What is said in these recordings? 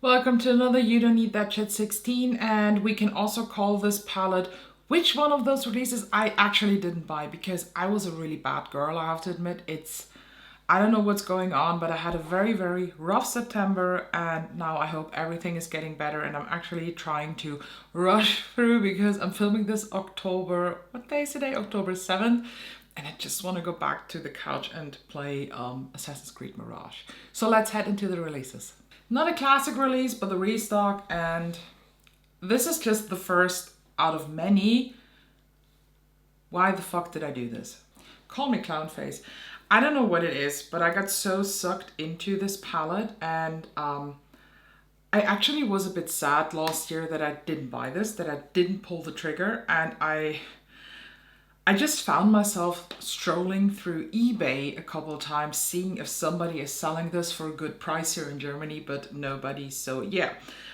Welcome to another You Don't Need That Shit 16, and we can also call this palette which one of those releases I actually didn't buy because I was a really bad girl, I have to admit. I don't know what's going on, but I had a very rough September, and now I hope everything is getting better, and I'm actually trying to rush through because I'm filming this October, what day is today? October 7th. And I just want to go back to the couch and play Assassin's Creed Mirage. So let's head into the releases. Not a classic release, but the restock, and this is just the first out of many. Why the fuck did I do this? Call me clown face. I don't know what it is, but I got so sucked into this palette, and I actually was a bit sad last year that I didn't buy this, that I didn't pull the trigger, and I just found myself strolling through eBay a couple of times, seeing if somebody is selling this for a good price here in Germany, but nobody. So yeah,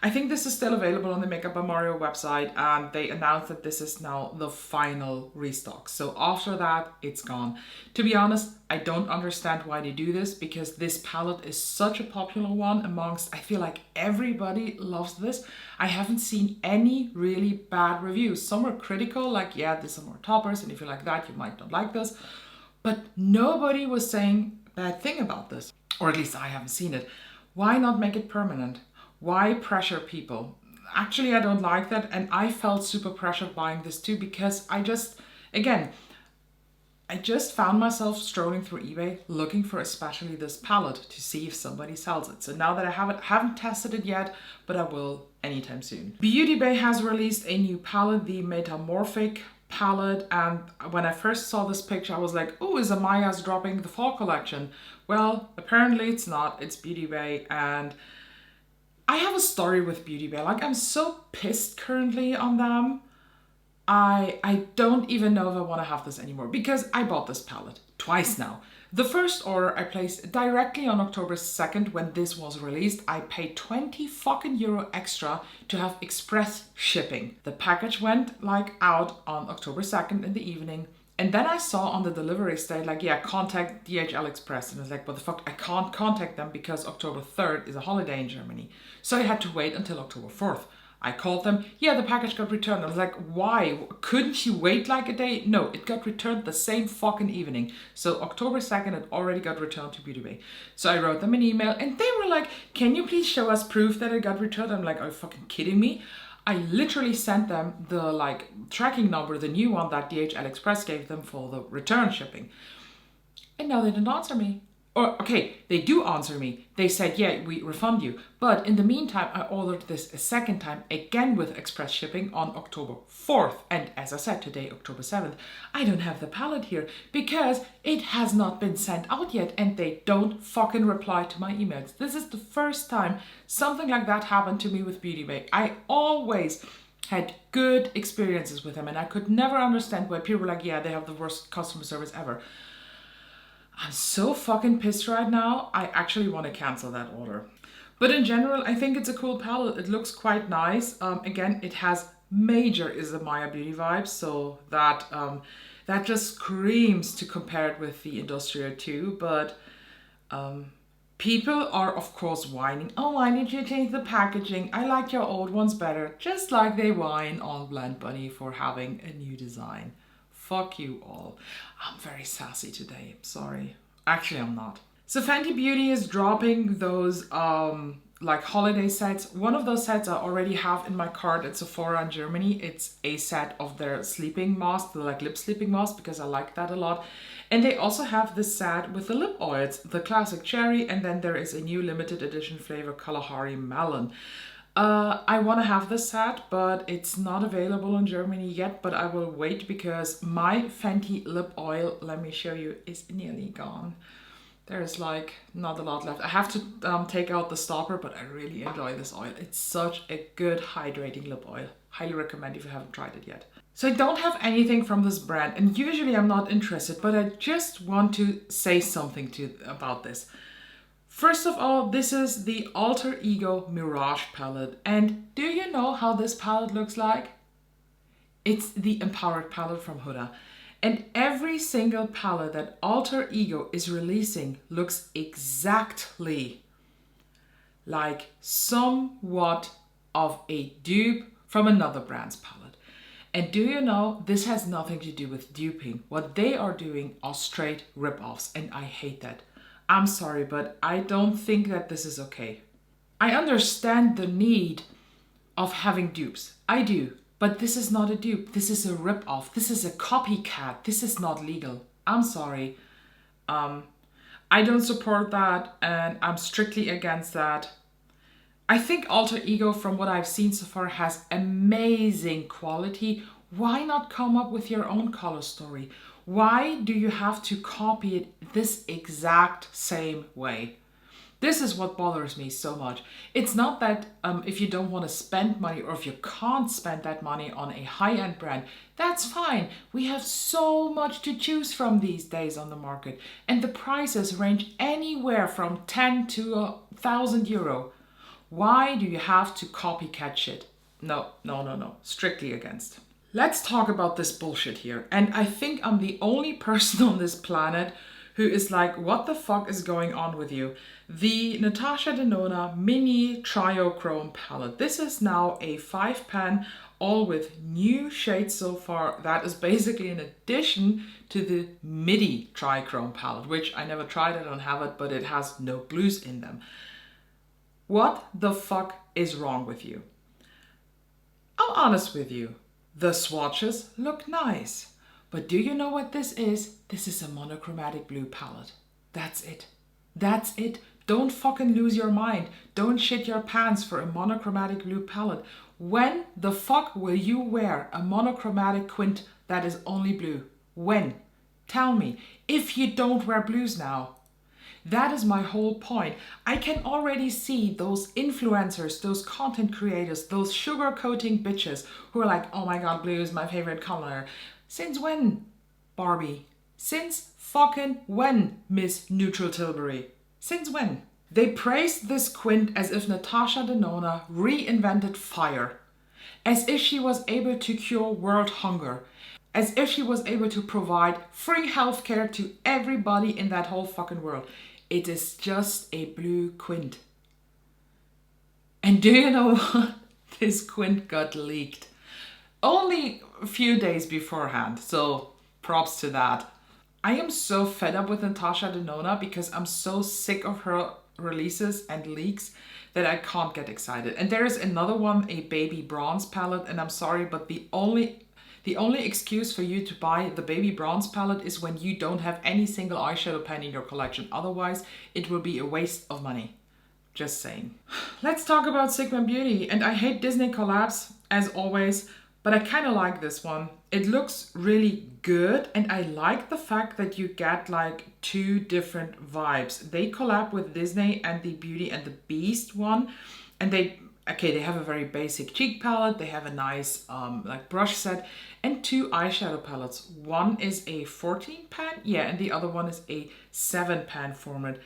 I think this is still available on the Makeup by Mario website, and they announced that this is now the final restock. So after that, it's gone. To be honest, I don't understand why they do this, because this palette is such a popular one amongst, I feel like everybody loves this. I haven't seen any really bad reviews. Some are critical, like, yeah, there's some more toppers, and if you like that, you might not like this. But nobody was saying a bad thing about this, or at least I haven't seen it. Why not make it permanent? Why pressure people? Actually, I don't like that, and I felt super pressured buying this too, because I just found myself strolling through eBay looking for especially this palette to see if somebody sells it. So now that I haven't tested it yet, but I will anytime soon. Beautybay has released a new palette, the Metamorphic palette, and when I first saw this picture I was like, oh, is Amaya's dropping the fall collection? Well, apparently it's not. It's Beautybay, and I have a story with Beautybay. Like, I'm so pissed currently on them. I don't even know if I want to have this anymore, because I bought this palette twice now. The first order I placed directly on October 2nd when this was released. I paid 20 fucking euro extra to have express shipping. The package went like out on October 2nd in the evening. And then I saw on the delivery state, like, yeah, contact DHL Express. And I was like, what the fuck? I can't contact them because October 3rd is a holiday in Germany. So I had to wait until October 4th. I called them. Yeah, the package got returned. I was like, why? Couldn't you wait like a day? No, it got returned the same fucking evening. So October 2nd, it already got returned to Beautybay. So I wrote them an email, and they were like, can you please show us proof that it got returned? I'm like, are you fucking kidding me? I literally sent them the tracking number, the new one that DHL Express gave them for the return shipping. And now they didn't answer me. Or, okay, they do answer me. They said, yeah, we refund you. But in the meantime, I ordered this a second time, again with express shipping on October 4th. And as I said, today, October 7th, I don't have the palette here because it has not been sent out yet, and they don't fucking reply to my emails. This is the first time something like that happened to me with Beautybay. I always had good experiences with them, and I could never understand why people were like, yeah, they have the worst customer service ever. I'm so fucking pissed right now. I actually want to cancel that order. But in general, I think it's a cool palette. It looks quite nice. Again, it has major Isamaya Beauty vibes, so that just screams to compare it with the Industria 2. But people are, of course, whining. Oh, why did you change the packaging? I like your old ones better. Just like they whine on Blend Bunny for having a new design. Fuck you all. I'm very sassy today. Sorry. Actually, I'm not. So Fenty Beauty is dropping those holiday sets. One of those sets I already have in my cart at Sephora in Germany. It's a set of their sleeping mask, the lip sleeping mask, because I like that a lot. And they also have this set with the lip oils, the classic cherry, and then there is a new limited edition flavor, Kalahari Melon. I want to have this set, but it's not available in Germany yet, but I will wait because my Fenty lip oil, let me show you, is nearly gone. There's like not a lot left. I have to take out the stopper, but I really enjoy this oil. It's such a good hydrating lip oil. Highly recommend if you haven't tried it yet. So I don't have anything from this brand, and usually I'm not interested, but I just want to say something about this. First of all, this is the Alter Ego Mirage palette. And do you know how this palette looks like? It's the Empowered palette from Huda. And every single palette that Alter Ego is releasing looks exactly like somewhat of a dupe from another brand's palette. And do you know, this has nothing to do with duping. What they are doing are straight rip-offs, and I hate that. I'm sorry, but I don't think that this is okay. I understand the need of having dupes. I do. But this is not a dupe. This is a rip-off. This is a copycat. This is not legal. I'm sorry. I don't support that, and I'm strictly against that. I think Alter Ego, from what I've seen so far, has amazing quality. Why not come up with your own color story? Why do you have to copy it this exact same way? This is what bothers me so much. It's not that if you don't want to spend money, or if you can't spend that money on a high-end brand, that's fine. We have so much to choose from these days on the market, and the prices range anywhere from 10 to 1,000 euro. Why do you have to copycat shit? No. Strictly against. Let's talk about this bullshit here. And I think I'm the only person on this planet who is like, what the fuck is going on with you? The Natasha Denona Mini Triochrome palette. This is now a 5-pan, all with new shades so far. That is basically an addition to the MIDI Trichrome palette, which I never tried, I don't have it, but it has no blues in them. What the fuck is wrong with you? I'm honest with you. The swatches look nice. But do you know what this is? This is a monochromatic blue palette. That's it. That's it. Don't fucking lose your mind. Don't shit your pants for a monochromatic blue palette. When the fuck will you wear a monochromatic quint that is only blue? When? Tell me. If you don't wear blues now. That is my whole point. I can already see those influencers, those content creators, those sugarcoating bitches who are like, oh my god, blue is my favorite color. Since when, Barbie? Since fucking when, Miss Neutral Tilbury? Since when? They praised this quint as if Natasha Denona reinvented fire. As if she was able to cure world hunger. As if she was able to provide free healthcare to everybody in that whole fucking world. It is just a blue quint. And do you know what? This quint got leaked. Only a few days beforehand, so props to that. I am so fed up with Natasha Denona because I'm so sick of her releases and leaks that I can't get excited. And there is another one, a baby bronze palette, and I'm sorry, but the only excuse for you to buy the baby bronze palette is when you don't have any single eyeshadow pen in your collection. Otherwise, it will be a waste of money. Just saying. Let's talk about Sigma Beauty. And I hate Disney collabs, as always, but I kind of like this one. It looks really good, and I like the fact that you get like two different vibes. They collab with Disney and the Beauty and the Beast one, and they have a very basic cheek palette, they have a nice like brush set, and two eyeshadow palettes. One is a 14-pan, and the other one is a 7-pan format.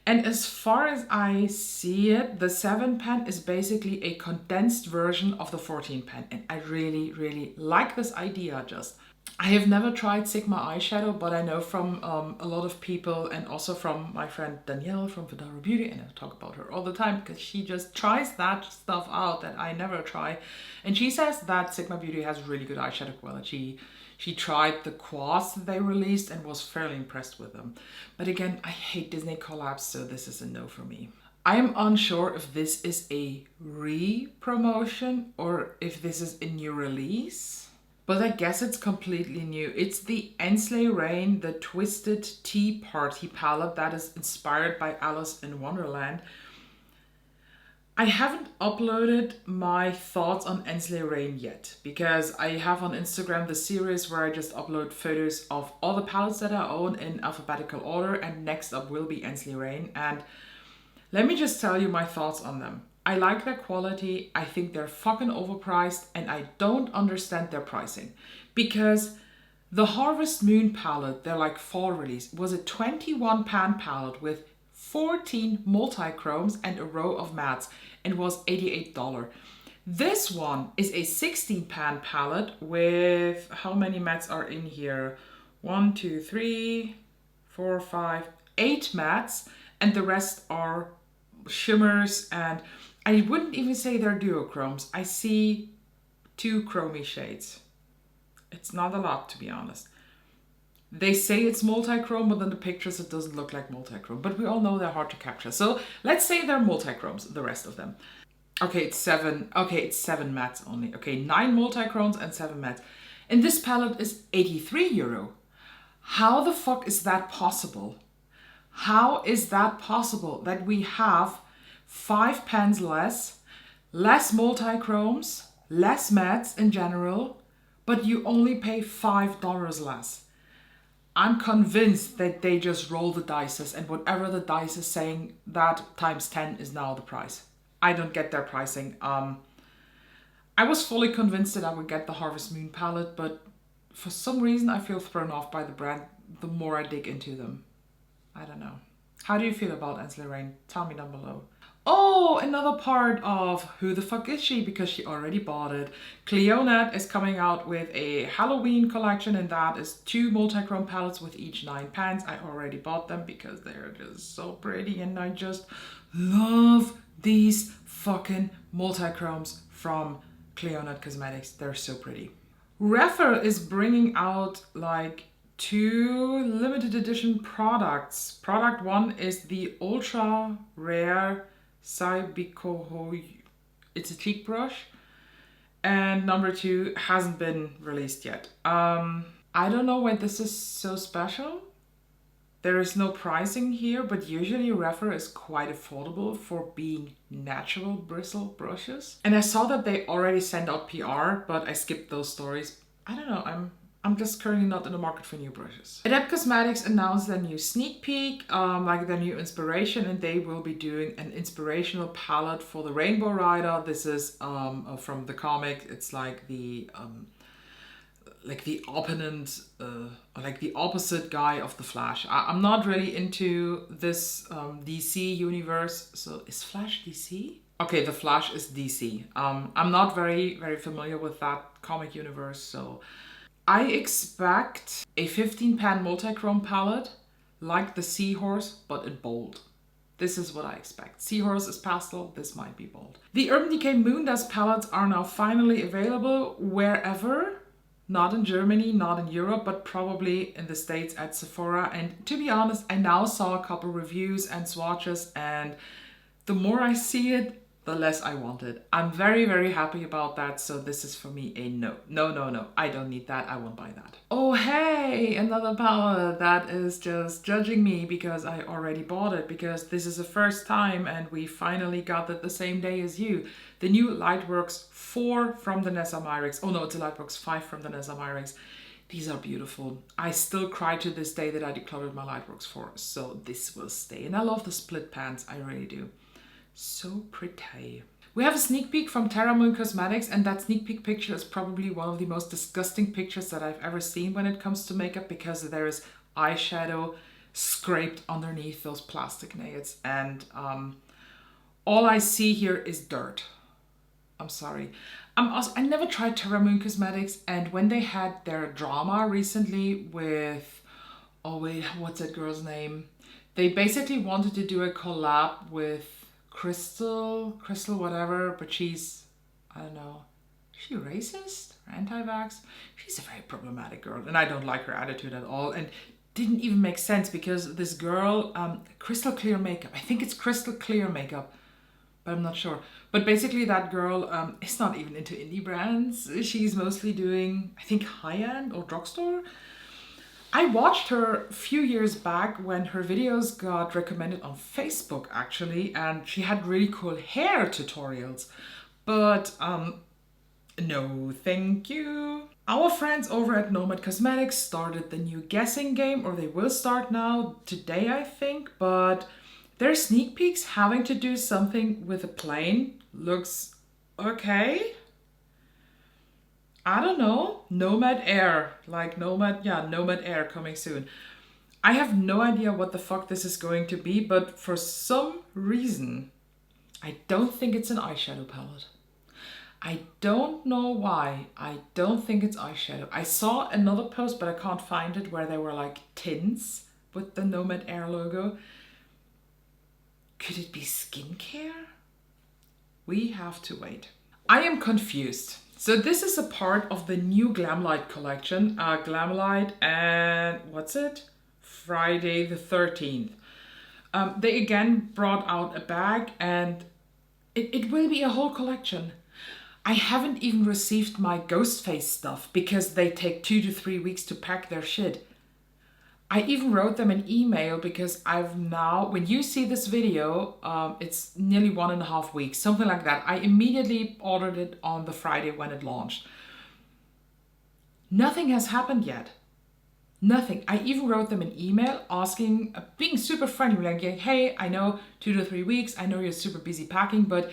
And as far as I see it, the 7-pan is basically a condensed version of the 14-pan. And I really, really like this idea just. I have never tried Sigma eyeshadow, but I know from a lot of people, and also from my friend Danielle from Vidara Beauty, and I talk about her all the time because she just tries that stuff out that I never try. And she says that Sigma Beauty has really good eyeshadow quality. She tried the quads that they released and was fairly impressed with them. But again, I hate Disney collabs, so this is a no for me. I am unsure if this is a re-promotion or if this is a new release. But I guess it's completely new. It's the Enle Rain, the Twisted Tea Party palette that is inspired by Alice in Wonderland. I haven't uploaded my thoughts on Enle Rain yet because I have on Instagram the series where I just upload photos of all the palettes that I own in alphabetical order, and next up will be Enle Rain. And let me just tell you my thoughts on them. I like their quality, I think they're fucking overpriced, and I don't understand their pricing. Because the Harvest Moon palette, their like fall release, was a 21-pan palette with 14 multi-chromes and a row of mattes, and was $88. This one is a 16-pan palette with, how many mattes are in here? 1, 2, 3, 4, 5, 8 mattes, and the rest are shimmers, and I wouldn't even say they're duochromes. I see 2 chromey shades. It's not a lot, to be honest. They say it's multi-chrome, but in the pictures it doesn't look like multi-chrome. But we all know they're hard to capture. So let's say they're multi-chromes, the rest of them. Okay, it's 7. Okay, it's 7 mattes only. Okay, 9 multi-chromes and 7 mattes. And this palette is €83. How the fuck is that possible? How is that possible that we have 5 pans less multi-chromes, less mattes in general, but you only pay $5 less? I'm convinced that they just roll the dices, and whatever the dice is saying, that times 10 is now the price. I don't get their pricing. I was fully convinced that I would get the Harvest Moon palette, but for some reason I feel thrown off by the brand the more I dig into them. I don't know. How do you feel about Enle? Tell me down below. Oh, another part of who the fuck is she, because she already bought it. Cleon is coming out with a Halloween collection, and that is 2 multi-chrome palettes with each 9 pans. I already bought them because they're just so pretty, and I just love these fucking multi-chromes from Cleon Cosmetics. They're so pretty. Refer is bringing out like 2 limited edition products. Product 1 is the ultra rare Saibikoho. It's a cheek brush. And number 2 hasn't been released yet. I don't know why this is so special. There is no pricing here, but usually Refer is quite affordable for being natural bristle brushes. And I saw that they already sent out PR, but I skipped those stories. I don't know, I'm just currently not in the market for new brushes. Adep Cosmetics announced their new sneak peek, like their new inspiration, and they will be doing an inspirational palette for the Rainbow Rider. This is from the comic. It's like the opponent, like the opposite guy of the Flash. I'm not really into this DC universe. So is Flash DC? Okay, the Flash is DC. I'm not very familiar with that comic universe, so I expect a 15 pan multi-chrome palette like the Seahorse, but in bold. This is what I expect. Seahorse is pastel, this might be bold. The Urban Decay Moondust palettes are now finally available wherever. Not in Germany, not in Europe, but probably in the States at Sephora. And to be honest, I now saw a couple reviews and swatches, and the more I see it, the less I want it. I'm very happy about that, so this is for me a no. No, I don't need that, I won't buy that. Oh hey, another palette that is just judging me because I already bought it, because this is the first time and we finally got it the same day as you. The new Lightworks 4 from the Nessa Myrix. Oh no, it's a Lightworks 5 from the Nessa Myrix. These are beautiful. I still cry to this day that I decluttered my Lightworks 4, so this will stay. And I love the split pans, I really do. So pretty. We have a sneak peek from Terra Cosmetics, and that sneak peek picture is probably one of the most disgusting pictures that I've ever seen when it comes to makeup, because there is eyeshadow scraped underneath those plastic nails, and all I see here is dirt. I'm sorry. I never tried Terra Cosmetics, and when they had their drama recently with, oh wait, what's that girl's name? They basically wanted to do a collab with Crystal whatever, but she's, I don't know, is she racist or anti-vax? She's a very problematic girl, and I don't like her attitude at all, and didn't even make sense because this girl, Crystal Clear Makeup, I think it's Crystal Clear Makeup, but I'm not sure. But basically that girl is not even into indie brands. She's mostly doing, I think, high-end or drugstore. I watched her a few years back when her videos got recommended on Facebook actually, and she had really cool hair tutorials. But no thank you. Our friends over at Normad Cosmetics started the new guessing game, or they will start now today I think, but their sneak peeks having to do something with a plane looks okay. I don't know, Nomad Air, like Nomad Air coming soon. I have no idea what the fuck this is going to be, but for some reason, I don't think it's an eyeshadow palette. I don't know why, I don't think it's eyeshadow. I saw another post, but I can't find it, where they were like tints with the Nomad Air logo. Could it be skincare? We have to wait. I am confused. So this is a part of the new Glamlight collection. Glamlight and what's it? Friday the 13th. They again brought out a bag and it will be a whole collection. I haven't even received my Ghostface stuff because they take 2 to 3 weeks to pack their shit. I even wrote them an email because I've now, when you see this video, it's nearly 1.5 weeks, something like that. I immediately ordered it on the Friday when it launched. Nothing has happened yet. Nothing. I even wrote them an email asking, being super friendly, like, hey, I know 2 to 3 weeks, I know you're super busy packing, but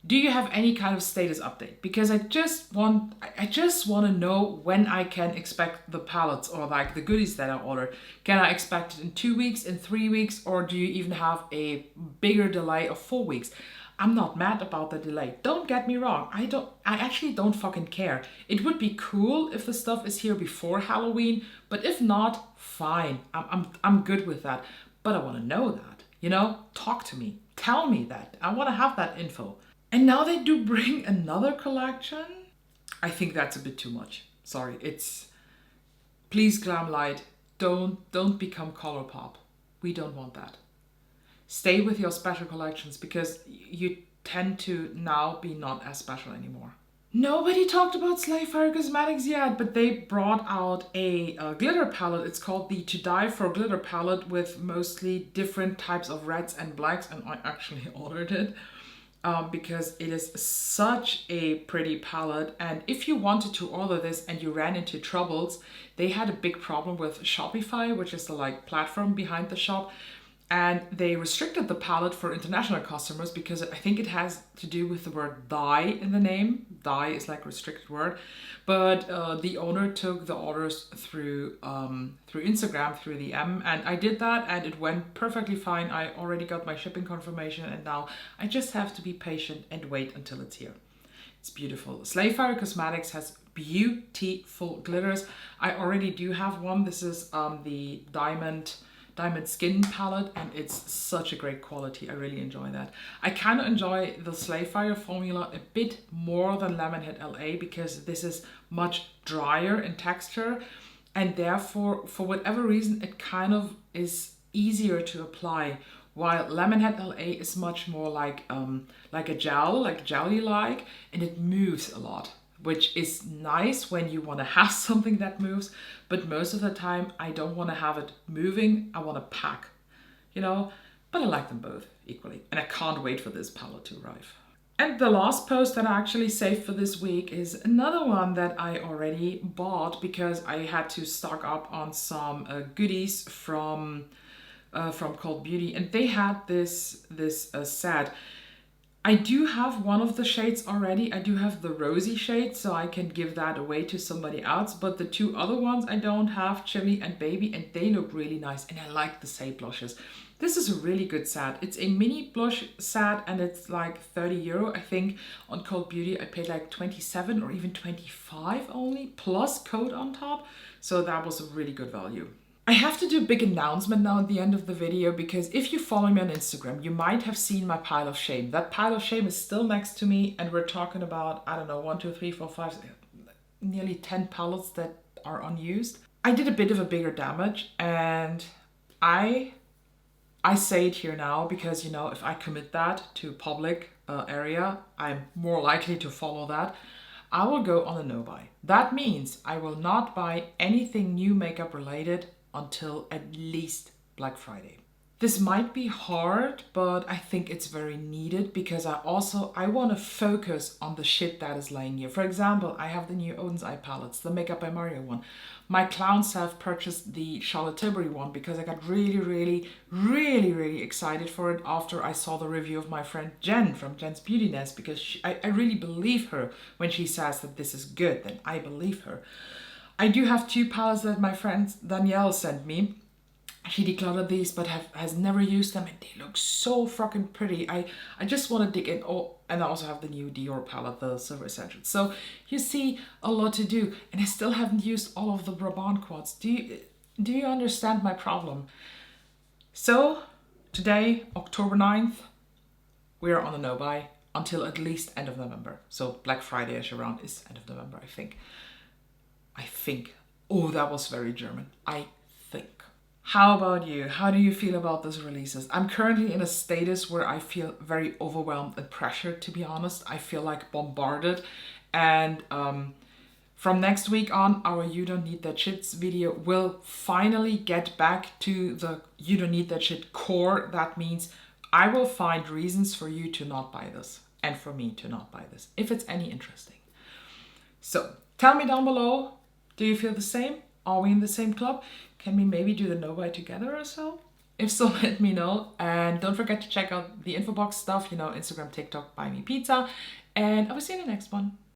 do you have any kind of status update? Because I just want to know when I can expect the palettes or like the goodies that I ordered. Can I expect it in 2 weeks, in 3 weeks, or do you even have a bigger delay of 4 weeks? I'm not mad about the delay. Don't get me wrong. I actually don't fucking care. It would be cool if the stuff is here before Halloween, but if not, fine. I'm good with that. But I want to know that, you know? Talk to me. Tell me that. I want to have that info. And now they do bring another collection. I think that's a bit too much. Sorry, please Glamlight, don't become Colourpop. We don't want that. Stay with your special collections because you tend to now be not as special anymore. Nobody talked about Slayfire Cosmetics yet, but they brought out a glitter palette. It's called the To Die For glitter palette with mostly different types of reds and blacks, and I actually ordered it. Because it is such a pretty palette, and if you wanted to order this and you ran into troubles, they had a big problem with Shopify, which is the like platform behind the shop, and they restricted the palette for international customers because I think it has to do with the word die in the name. Die is like a restricted word, but the owner took the orders through Instagram, through the M, and I did that and it went perfectly fine. I already got my shipping confirmation and now I just have to be patient and wait until it's here. It's beautiful. Slayfire Cosmetics has beautiful glitters. I already do have one. This is the Diamond Skin palette, and it's such a great quality. I really enjoy that. I kind of enjoy the Slayfire formula a bit more than Lemonhead LA because this is much drier in texture, and therefore, for whatever reason, it kind of is easier to apply, while Lemonhead LA is much more like a gel, like jelly-like, and it moves a lot, which is nice when you want to have something that moves, but most of the time I don't want to have it moving, I want to pack, you know, but I like them both equally, and I can't wait for this palette to arrive. And the last post that I actually saved for this week is another one that I already bought because I had to stock up on some goodies from Cult Beauty, and they had this set. I do have one of the shades already. I do have the rosy shade, so I can give that away to somebody else. But the two other ones I don't have, Chili and Baby, and they look really nice. And I like the Say blushes. This is a really good set. It's a mini blush set and it's like 30 euro. I think on Cult Beauty I paid like 27 or even 25 only, plus code on top. So that was a really good value. I have to do a big announcement now at the end of the video because if you follow me on Instagram, you might have seen my pile of shame. That pile of shame is still next to me and we're talking about, I don't know, 1, 2, 3, 4, 5, nearly 10 palettes that are unused. I did a bit of a bigger damage and I say it here now because, you know, if I commit that to public area, I'm more likely to follow that. I will go on a no-buy. That means I will not buy anything new makeup related until at least Black Friday. This might be hard, but I think it's very needed because I want to focus on the shit that is lying here. For example, I have the new Odin's Eye palettes, the Makeup by Mario one. My clowns have purchased the Charlotte Tilbury one because I got really excited for it after I saw the review of my friend Jen from Jen's Beauty Nest because I really believe her when she says that this is good, then I believe her. I do have two palettes that my friend Danielle sent me. She decluttered these but has never used them and they look so fucking pretty. I just want to dig in. Oh, and I also have the new Dior palette, the Silver Essentials. So you see a lot to do and I still haven't used all of the Brabant quads. Do you understand my problem? So today, October 9th, we're on a no-buy until at least end of November. So Black Friday-ish around is end of November, I think. Oh, that was very German. I think. How about you? How do you feel about those releases? I'm currently in a status where I feel very overwhelmed and pressured, to be honest. I feel like bombarded. And from next week on, our You Don't Need That Shits video will finally get back to the You Don't Need That Shit core. That means I will find reasons for you to not buy this and for me to not buy this, if it's any interesting. So tell me down below, do you feel the same? Are we in the same club? Can we maybe do the no buy together or so? If so, let me know. And don't forget to check out the info box stuff, you know, Instagram, TikTok, Buy Me Pizza. And I will see you in the next one.